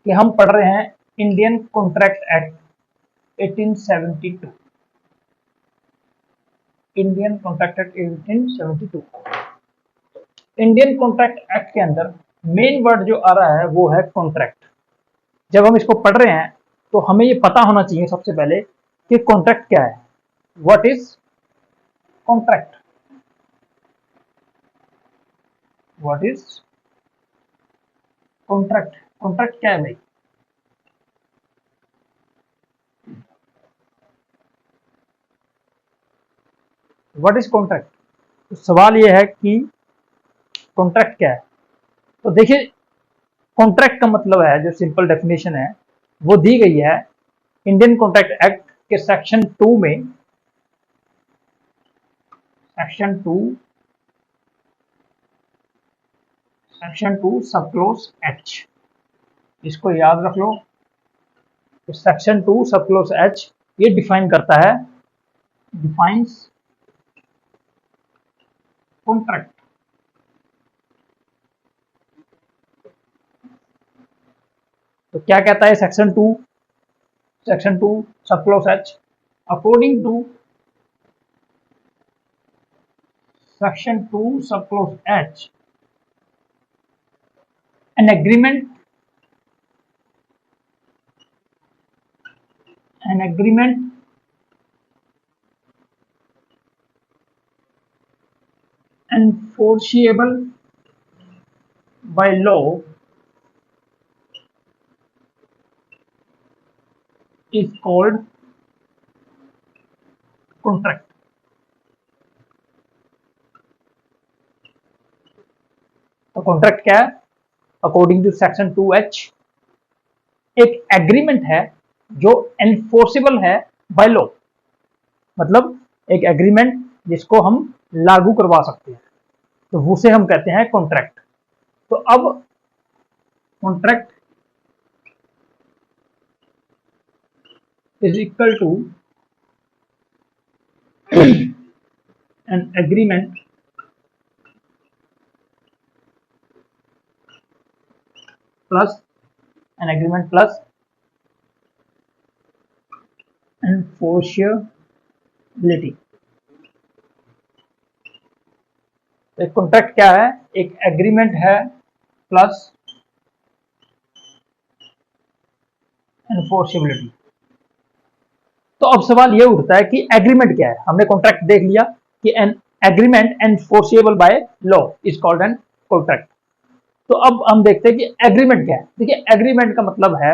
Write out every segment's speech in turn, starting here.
कि हम पढ़ रहे हैं Indian contract act 1872। Indian contract act 1872। Indian contract act के अंदर मेन वर्ड जो आ रहा है वो है कॉन्ट्रैक्ट। जब हम इसको पढ़ रहे हैं तो हमें ये पता होना चाहिए सबसे पहले कि कॉन्ट्रैक्ट क्या है। What is contract? What is contract? Contract क्या है भाई? What is contract? तो सवाल ये है कि कॉन्ट्रैक्ट क्या है। तो देखिए, कॉन्ट्रैक्ट का मतलब है, जो सिंपल डेफिनेशन है वो दी गई है इंडियन कॉन्ट्रैक्ट एक्ट के सेक्शन 2 में। सेक्शन 2 सब क्लोज एच, इसको याद रख लो। तो सेक्शन 2 सब क्लोज एच ये डिफाइन करता है, डिफाइंस कॉन्ट्रैक्ट। तो क्या कहता है section 2 sub clause H? According to section 2 sub clause H, an agreement an agreement enforceable by law is called contract। तो कॉन्ट्रैक्ट क्या है? अकॉर्डिंग टू सेक्शन 2H एक एग्रीमेंट है जो एनफोर्सेबल है बाय लॉ, मतलब एक एग्रीमेंट जिसको हम लागू करवा सकते हैं, तो उसे हम कहते हैं कॉन्ट्रैक्ट। तो अब contract is equal to an agreement plus enforceability. एक कॉन्ट्रैक्ट क्या है? एक एग्रीमेंट है प्लस एनफोर्सेबिलिटी। तो अब सवाल ये उठता है कि एग्रीमेंट क्या है। हमने कॉन्ट्रैक्ट देख लिया कि an agreement enforceable by law is called an contract. तो अब हम देखते हैं कि एग्रीमेंट क्या है। देखिए, एग्रीमेंट का मतलब है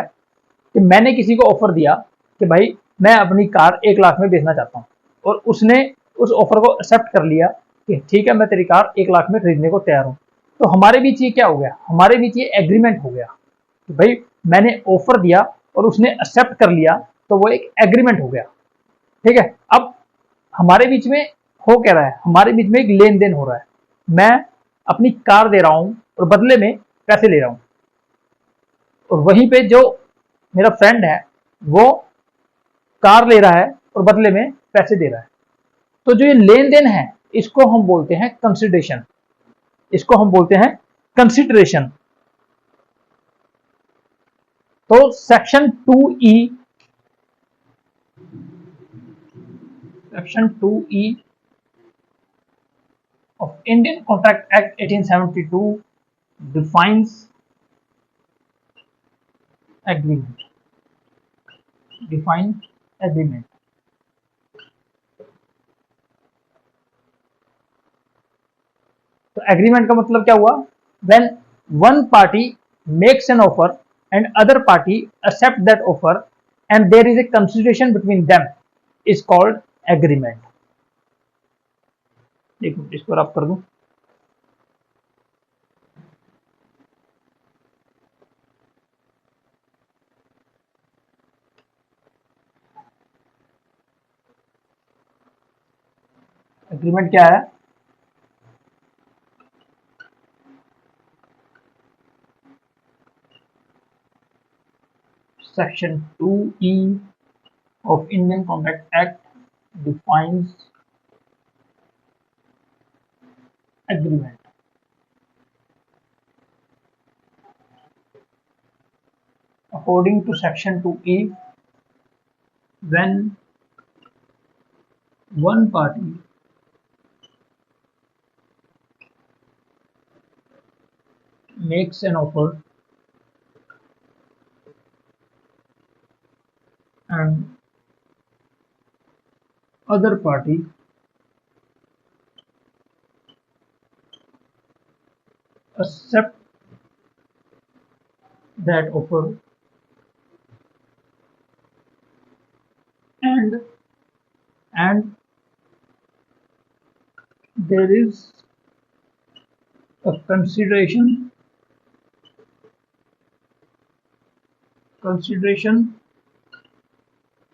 कि मैंने किसी को ऑफर दिया कि भाई मैं अपनी कार 1 लाख में बेचना चाहता हूँ, और उसने उस ऑफर को एक्सेप्ट कर लिया कि ठीक है, मैं तेरी कार 1 लाख में खरीदने को तैयार हूँ। तो हमारे बीच ये क्या हो गया? हमारे बीच ये एग्रीमेंट हो गया कि भाई मैंने ऑफर दिया और उसने एक्सेप्ट कर लिया, तो वो एक एग्रीमेंट हो गया। ठीक है। अब हमारे बीच में हो क्या रहा है? हमारे बीच में एक लेन देन हो रहा है। मैं अपनी कार दे रहा हूं और बदले में पैसे ले रहा हूं, और वहीं पे जो मेरा फ्रेंड है वो कार ले रहा है और बदले में पैसे दे रहा है। तो जो ये लेन देन है इसको हम बोलते हैं कंसिडरेशन, इसको हम बोलते हैं कंसिडरेशन। तो section 2E of Indian Contract Act 1872 defines agreement, defines agreement। तो एग्रीमेंट का मतलब क्या हुआ? When one party makes an offer and other party accept that offer and there is a consideration between them is called agreement. एक minute इसको rub कर दूं। एग्रीमेंट क्या है? Section 2E of Indian Contract Act defines agreement। according to section 2E, when one party makes an offer and other party accept that offer and there is a consideration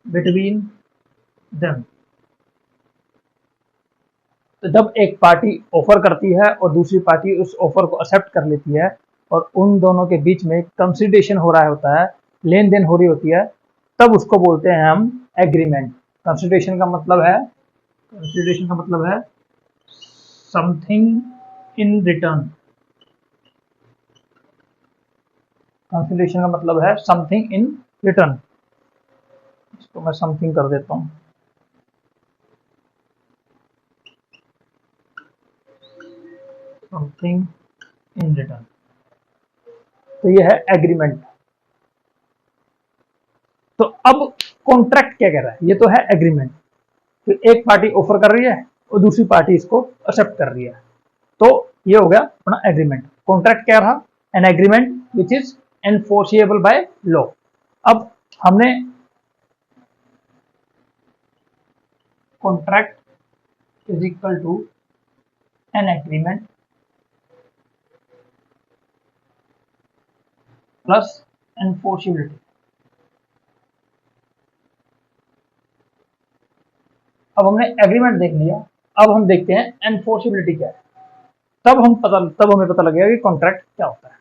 between them। तो जब एक party offer करती है और दूसरी party उस offer को accept कर लेती है और उन दोनों के बीच में कंसिडरेशन हो रहा होता है, लेन देन हो रही होती है, तब उसको बोलते हैं हम एग्रीमेंट। कंसिडरेशन का मतलब है समथिंग इन रिटर्न। कंसिडरेशन का मतलब है समथिंग इन रिटर्न। इसको मैं समथिंग कर देता हूं। समथिंग इन रिटर्न, तो ये है एग्रीमेंट। तो अब कॉन्ट्रैक्ट क्या कह रहा है? ये तो है एग्रीमेंट। तो एक पार्टी ऑफर कर रही है और दूसरी पार्टी इसको एक्सेप्ट कर रही है, तो ये हो गया अपना एग्रीमेंट। कॉन्ट्रैक्ट क्या रहा? An agreement which is enforceable by law. अब हमने contract is equal to an agreement plus enforceability. अब हमने एग्रीमेंट देख लिया, अब हम देखते हैं एनफोर्सिबिलिटी क्या है। तब हमें पता लगेगा कि कॉन्ट्रैक्ट क्या होता है।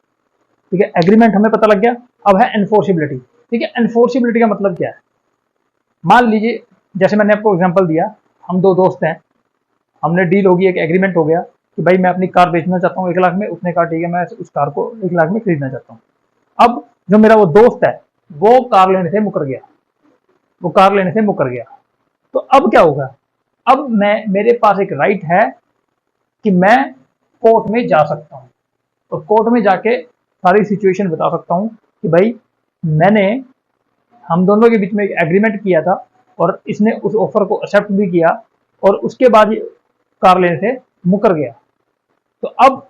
ठीक है, एग्रीमेंट हमें पता लग गया, अब है एनफोर्सिबिलिटी। ठीक है, एनफोर्सिबिलिटी का मतलब क्या है? मान लीजिए, जैसे मैंने आपको एग्जांपल दिया, हम दो दोस्त हैं, हमने डील होगी, एक एग्रीमेंट हो गया कि भाई मैं अपनी कार बेचना चाहता हूँ 1 लाख में, उसने कहा ठीक है मैं उस कार को 1 लाख में खरीदना चाहता हूँ। अब जो मेरा वो दोस्त है वो कार लेने से मुकर गया, तो अब क्या होगा? अब मेरे पास एक राइट है कि मैं कोर्ट में जा सकता हूँ और कोर्ट में जाके सारी सिचुएशन बता सकता हूँ कि भाई हम दोनों के बीच में एक एग्रीमेंट किया था और इसने उस ऑफर को एक्सेप्ट भी किया और उसके बाद ये कार लेने से मुकर गया। तो अब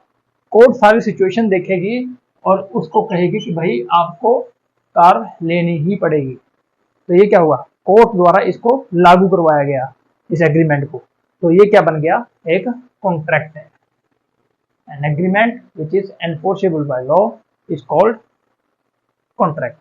कोर्ट सारी सिचुएशन देखेगी और उसको कहेगी कि भाई आपको कार लेनी ही पड़ेगी। तो ये क्या हुआ? कोर्ट द्वारा इसको लागू करवाया गया, इस एग्रीमेंट को। तो ये क्या बन गया? एक कॉन्ट्रैक्ट है। N agreement which is enforceable by law is called contract.